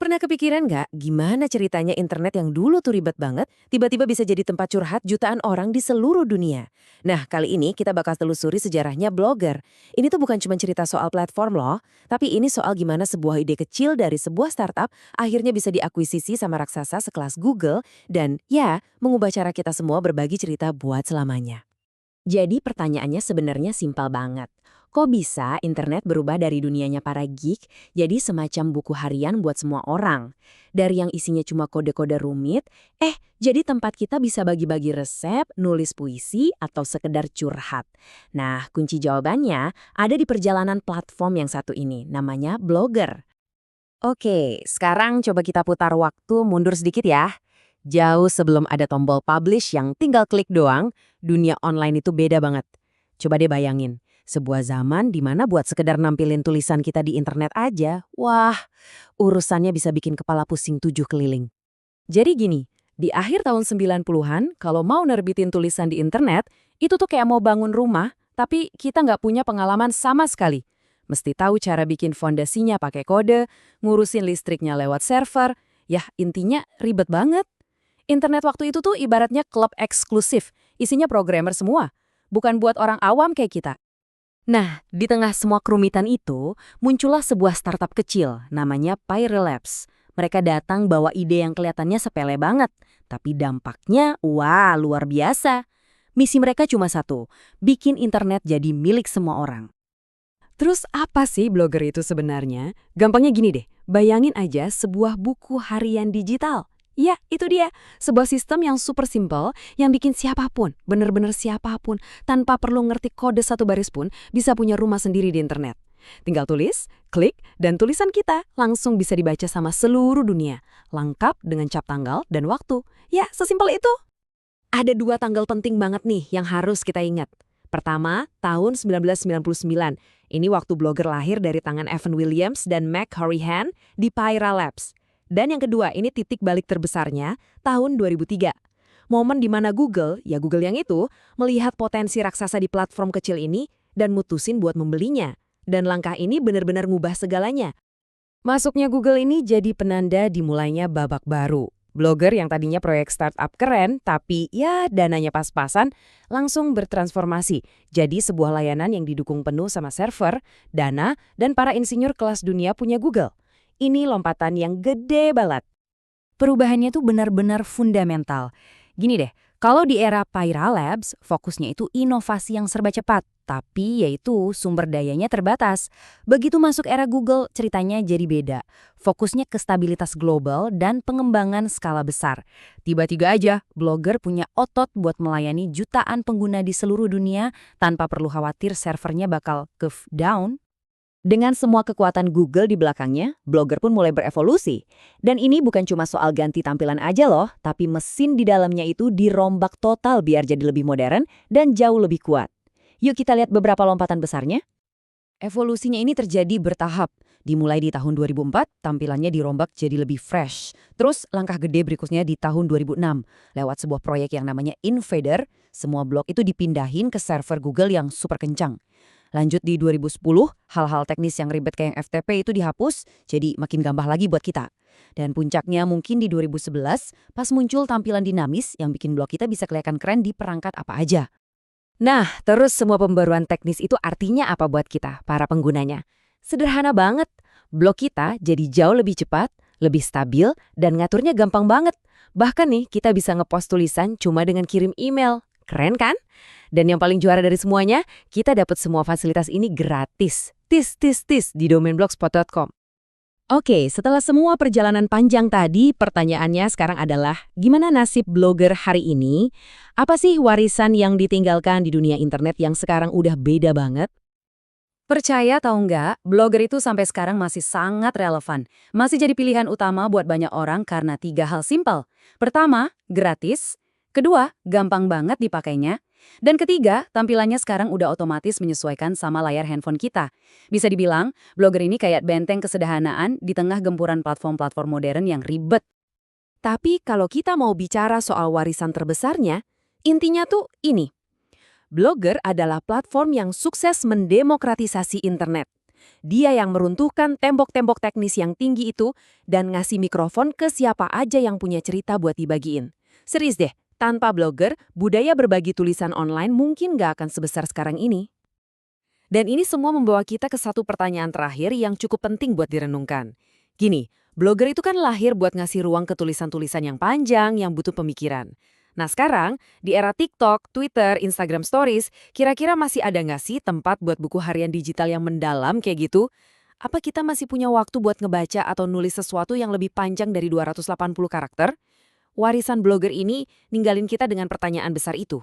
Pernah kepikiran nggak gimana ceritanya internet yang dulu tuh ribet banget, tiba-tiba bisa jadi tempat curhat jutaan orang di seluruh dunia? Nah, kali ini kita bakal telusuri sejarahnya Blogger. Ini tuh bukan cuma cerita soal platform loh, tapi ini soal gimana sebuah ide kecil dari sebuah startup akhirnya bisa diakuisisi sama raksasa sekelas Google dan ya, mengubah cara kita semua berbagi cerita buat selamanya. Jadi pertanyaannya sebenarnya simpel banget. Kok bisa internet berubah dari dunianya para geek jadi semacam buku harian buat semua orang? Dari yang isinya cuma kode-kode rumit, jadi tempat kita bisa bagi-bagi resep, nulis puisi, atau sekedar curhat. Nah, kunci jawabannya ada di perjalanan platform yang satu ini, namanya Blogger. Oke, sekarang coba kita putar waktu mundur sedikit ya. Jauh sebelum ada tombol publish yang tinggal klik doang, dunia online itu beda banget. Coba deh bayangin, sebuah zaman di mana buat sekedar nampilin tulisan kita di internet aja, wah, urusannya bisa bikin kepala pusing 7 keliling. Jadi gini, di akhir tahun 90-an, kalau mau nerbitin tulisan di internet, itu tuh kayak mau bangun rumah, tapi kita nggak punya pengalaman sama sekali. Mesti tahu cara bikin fondasinya pakai kode, ngurusin listriknya lewat server, ya intinya ribet banget. Internet waktu itu tuh ibaratnya klub eksklusif, isinya programmer semua, bukan buat orang awam kayak kita. Nah, di tengah semua kerumitan itu, muncullah sebuah startup kecil, namanya Pyre Labs. Mereka datang bawa ide yang kelihatannya sepele banget, tapi dampaknya, wah, luar biasa. Misi mereka cuma satu, bikin internet jadi milik semua orang. Terus apa sih blogger itu sebenarnya? Gampangnya gini deh, bayangin aja sebuah buku harian digital. Ya, itu dia. Sebuah sistem yang super simple, yang bikin siapapun, bener-bener siapapun, tanpa perlu ngerti kode satu baris pun, bisa punya rumah sendiri di internet. Tinggal tulis, klik, dan tulisan kita langsung bisa dibaca sama seluruh dunia. Lengkap dengan cap tanggal dan waktu. Ya, sesimpel itu. Ada dua tanggal penting banget nih yang harus kita ingat. Pertama, tahun 1999. Ini waktu blogger lahir dari tangan Evan Williams dan Mac Hourihan di Pyra Labs. Dan yang kedua, ini titik balik terbesarnya, tahun 2003. Momen di mana Google, ya Google yang itu, melihat potensi raksasa di platform kecil ini dan mutusin buat membelinya. Dan langkah ini benar-benar ngubah segalanya. Masuknya Google ini jadi penanda dimulainya babak baru. Blogger yang tadinya proyek startup keren, tapi ya dananya pas-pasan, langsung bertransformasi jadi sebuah layanan yang didukung penuh sama server, dana, dan para insinyur kelas dunia punya Google. Ini lompatan yang gede banget. Perubahannya tuh benar-benar fundamental. Gini deh, kalau di era Pyra Labs, fokusnya itu inovasi yang serba cepat, tapi yaitu sumber dayanya terbatas. Begitu masuk era Google, ceritanya jadi beda. Fokusnya ke stabilitas global dan pengembangan skala besar. Tiba-tiba aja, blogger punya otot buat melayani jutaan pengguna di seluruh dunia tanpa perlu khawatir servernya bakal down. Dengan semua kekuatan Google di belakangnya, Blogger pun mulai berevolusi. Dan ini bukan cuma soal ganti tampilan aja loh, tapi mesin di dalamnya itu dirombak total biar jadi lebih modern dan jauh lebih kuat. Yuk kita lihat beberapa lompatan besarnya. Evolusinya ini terjadi bertahap. Dimulai di tahun 2004, tampilannya dirombak jadi lebih fresh. Terus langkah gede berikutnya di tahun 2006. Lewat sebuah proyek yang namanya Invader, semua blog itu dipindahin ke server Google yang super kencang. Lanjut di 2010, hal-hal teknis yang ribet kayak yang FTP itu dihapus, jadi makin gampang lagi buat kita. Dan puncaknya mungkin di 2011, pas muncul tampilan dinamis yang bikin blog kita bisa kelihatan keren di perangkat apa aja. Nah, terus semua pembaruan teknis itu artinya apa buat kita, para penggunanya? Sederhana banget, blog kita jadi jauh lebih cepat, lebih stabil, dan ngaturnya gampang banget. Bahkan nih, kita bisa ngepost tulisan cuma dengan kirim email. Keren kan? Dan yang paling juara dari semuanya, kita dapat semua fasilitas ini gratis. Tis di domain blogspot.com. Oke, setelah semua perjalanan panjang tadi, pertanyaannya sekarang adalah, gimana nasib blogger hari ini? Apa sih warisan yang ditinggalkan di dunia internet yang sekarang udah beda banget? Percaya atau enggak, blogger itu sampai sekarang masih sangat relevan. Masih jadi pilihan utama buat banyak orang karena 3 hal simpel. Pertama, gratis. Kedua, gampang banget dipakainya. Dan ketiga, tampilannya sekarang udah otomatis menyesuaikan sama layar handphone kita. Bisa dibilang, blogger ini kayak benteng kesederhanaan di tengah gempuran platform-platform modern yang ribet. Tapi kalau kita mau bicara soal warisan terbesarnya, intinya tuh ini. Blogger adalah platform yang sukses mendemokratisasi internet. Dia yang meruntuhkan tembok-tembok teknis yang tinggi itu dan ngasih mikrofon ke siapa aja yang punya cerita buat dibagiin. Serius deh, tanpa blogger, budaya berbagi tulisan online mungkin nggak akan sebesar sekarang ini. Dan ini semua membawa kita ke satu pertanyaan terakhir yang cukup penting buat direnungkan. Gini, blogger itu kan lahir buat ngasih ruang ke tulisan-tulisan yang panjang yang butuh pemikiran. Nah sekarang, di era TikTok, Twitter, Instagram Stories, kira-kira masih ada nggak sih tempat buat buku harian digital yang mendalam kayak gitu? Apa kita masih punya waktu buat ngebaca atau nulis sesuatu yang lebih panjang dari 280 karakter? Warisan blogger ini ninggalin kita dengan pertanyaan besar itu.